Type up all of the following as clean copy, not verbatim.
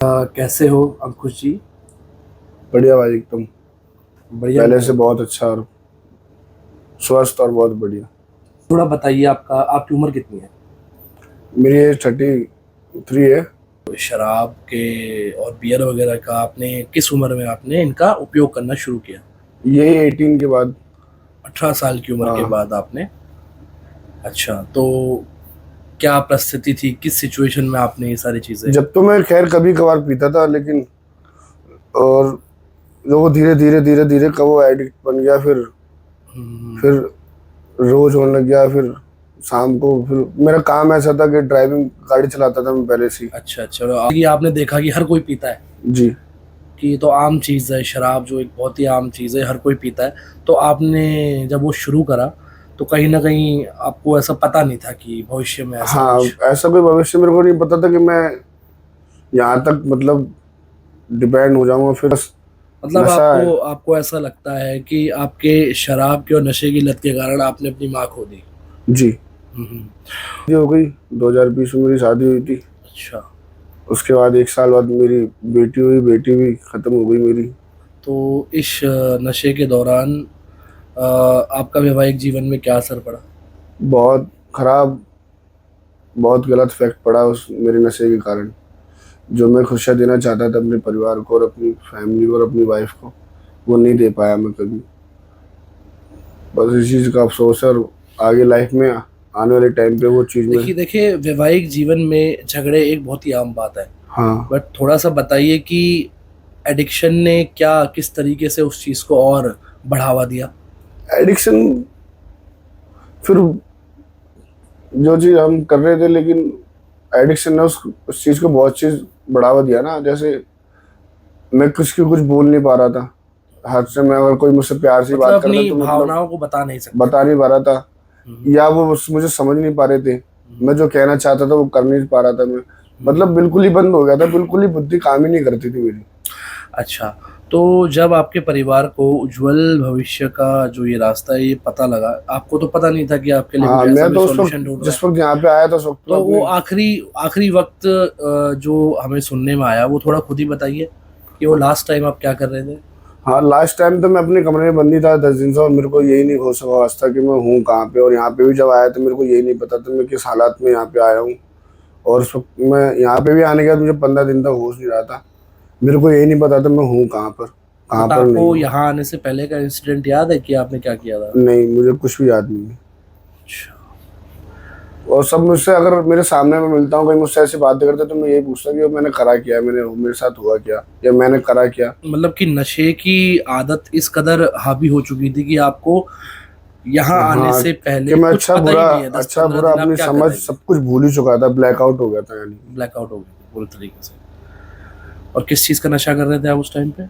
कैसे हो अंकुश जी? बढ़िया भाई एकदम। बढ़िया पहले मैं से हूँ। बहुत अच्छा और स्वस्थ और बहुत बढ़िया। थोड़ा बताइए आपकी उम्र कितनी है? मेरी एज 33 है। शराब के और बियर वगैरह का आपने किस उम्र में आपने इनका उपयोग करना शुरू किया? यही 18 के बाद। 18 साल की उम्र के हाँ, बाद आपने। अच्छा, तो क्या परिस्थिति थी, किस सिचुएशन में आपने ये सारी चीजें? जब तो मैं खैर कभी कभार पीता था, लेकिन और जो वो धीरे धीरे धीरे धीरे कब वो एडिक्ट बन गया, हम्म। फिर रोज होने लग गया। फिर शाम को फिर मेरा काम ऐसा था कि ड्राइविंग गाड़ी चलाता था मैं पहले से ही। अच्छा, चलो, ये आपने देखा कि हर कोई पीता है, जी। कि ये तो आम चीज़ है, शराब जो एक बहुत ही आम चीज़ है, हर कोई पीता है। तो आपने जब वो शुरू करा, तो कहीं ना कहीं आपको ऐसा पता नहीं था कि भविष्य में ऐसा हाँ, कुछ? ऐसा कोई भविष्य मेरे को नहीं पता था कि मैं यहाँ तक मतलब डिपेंड हो जाऊंगा। फिर बस मतलब नशा है। आपको आपको ऐसा लगता है कि आपके शराब के और नशे की लत के कारण आपने अपनी माँ खो दी? जी। हम्म। शादी हो गई, 2020 में मेरी शादी हुई थी। अच्छा, उसके बाद 1 साल बाद मेरी बेटी हुई, बेटी भी खत्म हो गई मेरी। तो इस नशे के दौरान आपका वैवाहिक जीवन में क्या असर पड़ा? बहुत खराब, बहुत गलत इफेक्ट पड़ा उस मेरे नशे के कारण। जो मैं खुशियाँ देना चाहता था अपने परिवार को और अपनी फैमिली को और अपनी वाइफ को, वो नहीं दे पाया मैं कभी। बस इस चीज़ का अफसोस है, और आगे लाइफ में आने वाले टाइम पे वो चीज़ में। देखिए देखिए, वैवाहिक जीवन में झगड़े एक बहुत ही आम बात है। हाँ। बट थोड़ा सा बताइए कि एडिक्शन ने क्या, किस तरीके से उस चीज़ को और बढ़ावा दिया? एडिक्शन, फिर जो चीज़ हम कर रहे थे, लेकिन एडिक्शन ने उस चीज़ को बहुत चीज़ बढ़ावा दिया ना। जैसे मैं कुछ की कुछ बोल नहीं पा रहा था। हद से मैं अगर कोई मुझसे प्यार से बात मतलब करता अपनी तो मतलब भावनाओं को बता नहीं सकते बता थे? नहीं पा रहा था, हम्म। या वो मुझे समझ नहीं पा रहे थे। हम्म। मैं जो कहना चाहता था वो कर नहीं पा रहा था मैं। मतलब हम्म। बिल्कुल ही बंद हो गया था, बिल्कुल ही बुद्धि काम ही नहीं करती थी मेरी। अच्छा, तो जब आपके परिवार को उज्जवल भविष्य का जो ये रास्ता है ये पता लगा, आपको तो पता नहीं था कि आपके लिए कुछ हाँ, ऐसा मैं भी तो उस वक्त, सॉल्यूशन ढूंढ रहा जिस है? वक्त यहाँ पे आया था उस वक्त मैं तो वो अपने। आखिरी आखिरी वक्त जो हमें सुनने में आया, वो थोड़ा खुद ही बताइए कि वो लास्ट टाइम आप क्या कर रहे थे? हाँ, लास्ट टाइम तो मैं अपने कमरे में बंदी था 10 दिन से, और मेरे को यही नहीं होश आवास था कि मैं हूँ कहाँ पे। और यहाँ पे भी जब आया तो मेरे को यही नहीं पता था मैं किस हालात में यहाँ पे आया हूँ। और उस वक्त मैं यहाँ पे भी आने के बाद मुझे 15 दिन तक होश नहीं रहा था। मेरे को यही नहीं पता था मैं हूँ कहाँ बट पर नहीं आपको हूँ। यहाँ आने से पहले का इंसिडेंट याद है कि आपने क्या किया था? नहीं, मुझे कुछ भी याद नहीं है। अच्छा। और सब मुझसे, अगर मेरे सामने में मिलता हूँ, कोई मुझसे ऐसी बातें करते तो मैं यही पूछता कि वो मैंने करा क्या, मैंने मेरे साथ हुआ क्या, या मैंने करा क्या। मतलब कि नशे की आदत इस कदर हावी हो चुकी थी कि आपको यहाँ आने हाँ, से कि पहले मैं कुछ पता ही नहीं है, दस अच्छा पंद्रह बुरा दिन आप अपनी क्या कर समझ रहे थे? सब कुछ भूल ही चुका था, ब्लैकआउट हो गया था यानी कि। ब्लैकआउट हो गए थे पूरी तरीके से। और किस चीज़ का नशा कर रहे थे आप उस टाइम पे?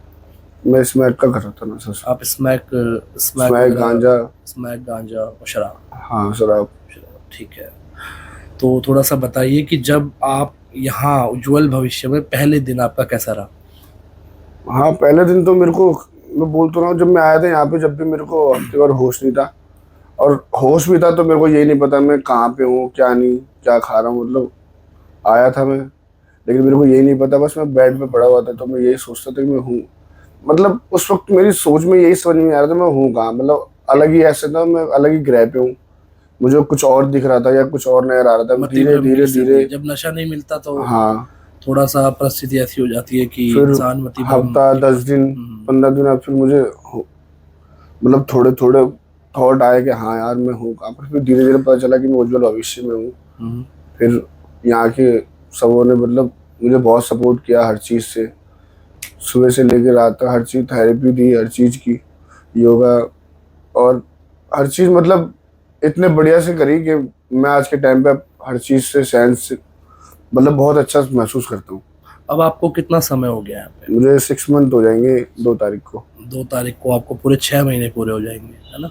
मैं स्मैक का कर रहा था ना सर। आप स्मैक स्मैक स्मैक, वगैरह? गांजा। स्मैक, गांजा और शराब? हाँ, शराब। शराब, ठीक है। तो थोड़ा सा बताइए कि जब आप यहाँ उज्जवल भविष्य में, पहले दिन आपका कैसा रहा? हाँ, पहले दिन तो मेरे को, मैं बोल तो रहा हूँ, जब मैं आया था यहाँ पे, जब भी मेरे को हफ्ते भर होश नहीं था। और होश भी था तो मेरे को यही नहीं पता मैं कहाँ पे हूँ, क्या नहीं, क्या खा रहा हूँ। मतलब आया था मैं, लेकिन मेरे को यही नहीं पता। बस मैं बेड पे पड़ा हुआ था तो मैं यही सोचता था कि मैं हूँ, मतलब उस वक्त मेरी सोच में यही समझ में नहीं आ रहा था मैं हूँ कहाँ। मतलब अलग ही ऐसे था, मैं अलग ही ग्रह पे हूँ। मुझे कुछ और दिख रहा था या कुछ और नजर आ रहा था। मति धीरे भ्रम की धीरे धीरे। स्थिति, जब नशा नहीं मिलता तो हाँ। थोड़ा सा परिस्थिति ऐसी हो जाती है कि फिर इंसान मति भ्रम हफ्ता, की 10 दिन, हम्म। 15 दिन, अब फिर मुझे मतलब थोड़े थोड़े थॉट आए कि हाँ यार मैं हूँ कहाँ पर। फिर धीरे धीरे पता चला कि मैं उज्जवल भविष्य में हूँ। हम्म। फिर यहाँ के सबों ने मतलब मुझे बहुत सपोर्ट किया हर चीज़ से, सुबह से लेकर रात तक हर चीज़, थेरेपी दी हर चीज़ की, योगा और हर चीज़, मतलब इतने बढ़िया से करी कि मैं आज के टाइम पे हर चीज़ से सेंस से मतलब बहुत अच्छा महसूस करता हूँ। अब आपको कितना समय हो गया यहाँ पे? मुझे 6 मंथ हो जाएंगे 2 तारीख को। 2 तारीख को आपको पूरे 6 महीने पूरे हो जाएंगे, है ना?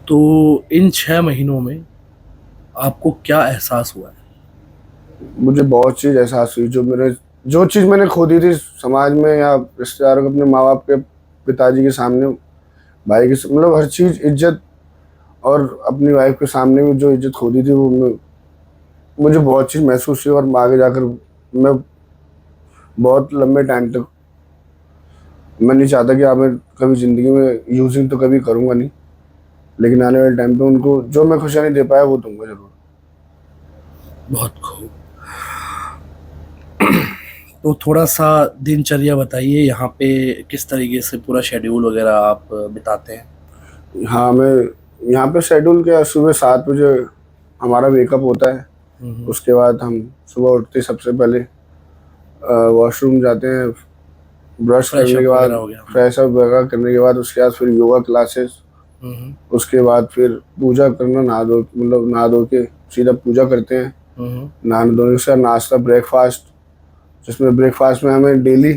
तो इन 6 महीनों में आपको क्या एहसास हुआ है? मुझे बहुत चीज़ एहसास हुई, जो चीज़ मैंने खो दी थी समाज में या रिश्तेदारों के, अपने माँ बाप के, पिताजी के सामने, भाई के मतलब हर चीज़, इज्जत। और अपनी वाइफ के सामने भी जो इज्जत खो दी थी वो मुझे बहुत चीज़ महसूस हुई। और आगे जाकर मैं बहुत लंबे टाइम तक। मैं नहीं चाहता कि आप मैं कभी ज़िंदगी में यूजिंग तो कभी करूँगा नहीं, लेकिन आने वाले टाइम पे उनको जो मैं खुशियाँ नहीं दे पाया वो दूंगा ज़रूर। बहुत खूब। तो थोड़ा-सा दिनचर्या बताइए, यहाँ पे किस तरीके से पूरा शेड्यूल वगैरह आप बिताते हैं? हाँ, मैं यहाँ पे शेड्यूल क्या, सुबह 7 बजे हमारा वेकअप होता है। हुँ, हुँ। उसके बाद हम सुबह उठते ही सबसे पहले वॉशरूम जाते हैं, ब्रश फ्रेश करने के अप वगैरह बाद, हो गया। फ्रेश अप वगैरह करने के बाद उसके बाद फिर योगा क्लासेस, हुँ, हुँ। उसके बाद फिर पूजा करना, नहा धो के सीधा पूजा करते हैं। हुँ, हुँ। नहाने धोने से नाश्ता, ब्रेकफास्ट, जिसमें ब्रेकफास्ट में हमें डेली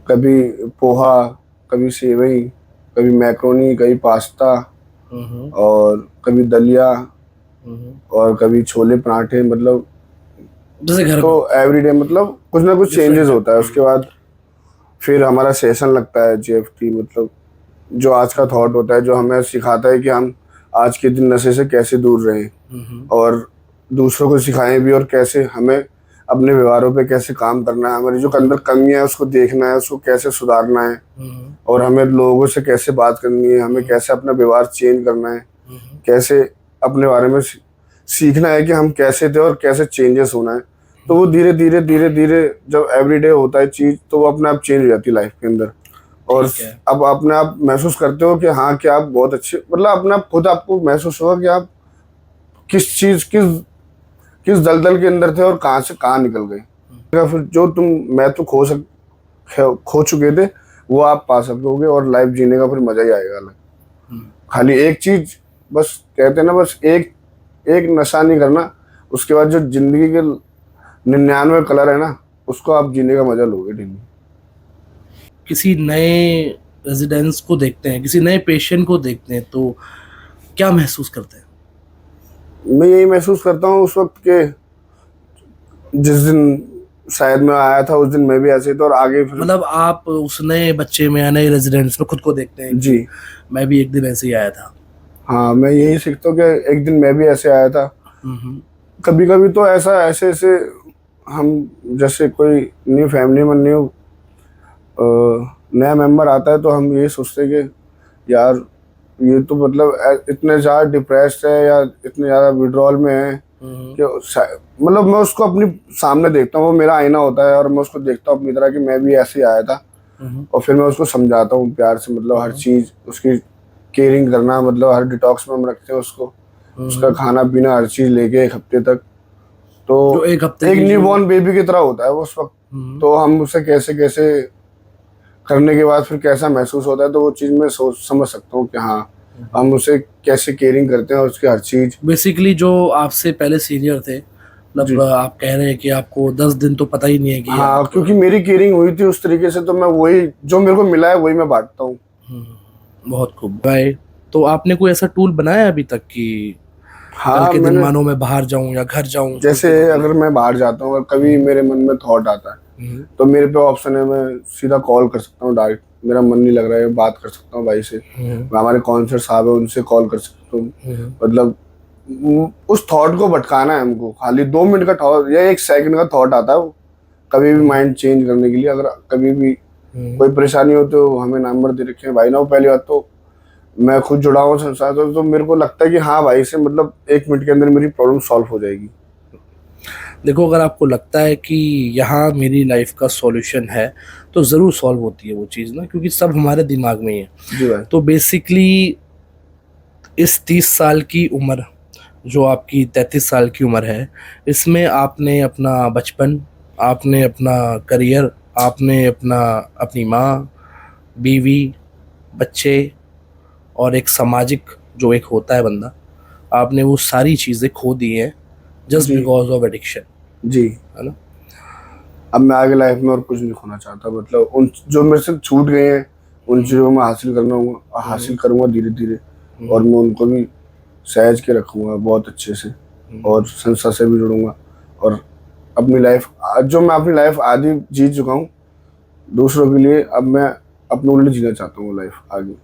कभी पोहा, कभी सेवई, कभी मैक्रोनी, कभी पास्ता हुँ, हुँ। और कभी दलिया हुँ, हुँ। और कभी छोले पराठे, मतलब जैसे घर तो में होता है, एवरीडे मतलब कुछ ना कुछ डिफरेंट चेंजेस टाइप। होता है। हुँ, उसके बाद फिर हमारा सेशन लगता है जीएफटी, मतलब जो आज का हुँ, थॉट होता है, जो हमें सिखाता है कि हम आज के दिन नशे से कैसे दूर रहें हुँ, हुँ, और दूसरों को सिखाएं भी, और कैसे हमें अपने व्यवहारों पे कैसे काम करना है, हमारी जो हुँ, अंदर कमियां है उसको देखना है, उसको कैसे सुधारना है, हुँ, हुँ, और हमें लोगों से कैसे बात करनी है, हमें हुँ, कैसे अपना व्यवहार चेंज करना है, हुँ, हुँ, कैसे अपने बारे में सीखना है कि हम कैसे थे और कैसे चेंजेस होना है। तो वो धीरे धीरे धीरे धीरे जब एवरीडे होता है चीज़, तो वो अपने आप चेंज हो जाती है लाइफ के अंदर। और ठीक है। अब अपने आप महसूस करते हो कि हाँ, कि आप बहुत अच्छे, मतलब अपने आप खुद आपको महसूस होगा कि आप किस चीज़, किस दलदल के अंदर थे और कहाँ से कहाँ निकल गए। हुँ, या फिर जो तुम महत्व खो चुके थे, वो आप पा सकोगे और लाइफ जीने का फिर मजा ही आएगा अलग। हुँ। खाली एक चीज, बस कहते हैं ना, बस एक एक नशा नहीं करना, उसके बाद जो जिंदगी के 99 कलर है ना, उसको आप जीने का मजा लोगे डेली। किसी नए रेज़िडेंट्स को देखते हैं, किसी नए पेशेंट को देखते हैं, तो क्या महसूस करते हैं? मैं यही महसूस करता हूँ उस वक्त के, जिस दिन शायद मैं आया था उस दिन मैं भी ऐसे ही था, और आगे फिर। मतलब आप उस नए बच्चे में या नए रेज़िडेंट्स में खुद को देखते हैं जी। कि मैं भी एक दिन ऐसे ही आया था। हाँ, मैं यही सीखता हूँ कि एक दिन मैं भी ऐसे आया था। हुँ, हुँ, कभी कभी तो ऐसा ऐसे ऐसे हम, जैसे कोई न्यू फैमिली में नया मेंबर आता है, तो हम ये सोचते हैं कि यार ये तो मतलब इतने ज़्यादा डिप्रेस्ड है या इतने ज़्यादा विड्रॉल में है हुँ, हुँ, कि मतलब मैं उसको अपनी सामने देखता हूँ, वो मेरा आईना होता है, और मैं उसको देखता हूँ अपनी तरह कि मैं भी ऐसे ही आया था। हुँ, हुँ, और फिर मैं उसको समझाता हूँ प्यार से, मतलब हर हुँ, चीज़ उसकी केयरिंग करना, मतलब हर डिटॉक्स में हम रखते हैं उसको, हुँ, उसका हुँ। खाना पीना हर चीज़ लेके 1 हफ्ते तक। तो जो 1 हफ्ते एक की जो न्यूबॉर्न बेबी की तरह होता है वो उस वक्त। हुँ, तो हम उसे कैसे कैसे करने के बाद फिर कैसा महसूस होता है, तो वो चीज़ मैं सोच समझ सकता हूँ कि हाँ, हुँ, हम उसे कैसे केयरिंग करते हैं और उसकी हर चीज़। बेसिकली जो आपसे पहले सीनियर थे, मतलब जी। आप कह रहे हैं कि आपको 10 दिन तो पता ही नहीं है कि हाँ, आप क्योंकि मेरी केयरिंग हुई थी उस तरीके से, तो मैं वही जो मेरे को मिला है वही मैं बाँटता हूँ। हुँ, बहुत खूब। बाय। तो आपने कोई ऐसा टूल बनाया है अभी तक कि कल हाँ, के दिन मैंने, मानो मैं बाहर जाऊँ या घर जाऊँ कुछ जैसे दिनों के लिए? अगर मैं बाहर जाता हूँ और कभी हुँ, मेरे मन में थॉट आता है, हुँ, तो मेरे पे ऑप्शन है, मैं सीधा कॉल कर सकता हूँ डायरेक्ट। मेरा मन नहीं लग रहा है, बात कर सकता हूँ भाई से। हुँ, मैं हमारे काउंसलर साहब है, उनसे कॉल कर सकता हूँ। हुँ, मतलब उस थॉट को भटकाना है हमको, खाली 2 मिनट का थॉट या 1 सेकंड का थॉट आता है वो, कभी भी हुँ, माइंड चेंज करने के लिए। अगर कभी भी हुँ। कोई परेशानी हो तो हमें नंबर दे रखे हैं भाई ना। वो पहली बात तो मैं खुद जुड़ा हूँ संसार से, तो मेरे को लगता है कि हाँ भाई से, मतलब 1 मिनट के अंदर मेरी प्रॉब्लम सॉल्व हो जाएगी। देखो, अगर आपको लगता है कि यहाँ मेरी लाइफ़ का सॉल्यूशन है, तो ज़रूर सॉल्व होती है वो चीज़ ना, क्योंकि सब हमारे दिमाग में ही है। जी भाई। तो बेसिकली इस 30 साल की उम्र, जो आपकी 33 साल की उम्र है, इसमें आपने अपना बचपन, आपने अपना करियर, आपने अपनी माँ, बीवी, बच्चे और एक सामाजिक जो एक होता है बंदा, आपने वो सारी चीज़ें खो दी हैं जस्ट जी। बिकॉज़ ऑफ एडिक्शन, जी। है ना? अब मैं आगे लाइफ में और कुछ नहीं खोना चाहता, मतलब उन जो मेरे से छूट गए हैं उन हुँ, चीज़ों को मैं हासिल हुँ, करूँगा धीरे धीरे। और हुँ, मैं उनको भी सहेज के रखूँगा बहुत अच्छे से, हुँ। और संस्था से भी जुड़ूंगा। और अपनी लाइफ, जो मैं अपनी लाइफ आधी जी चुका हूँ दूसरों के लिए, अब मैं अपने उल्टे जीना चाहता हूँ लाइफ आगे।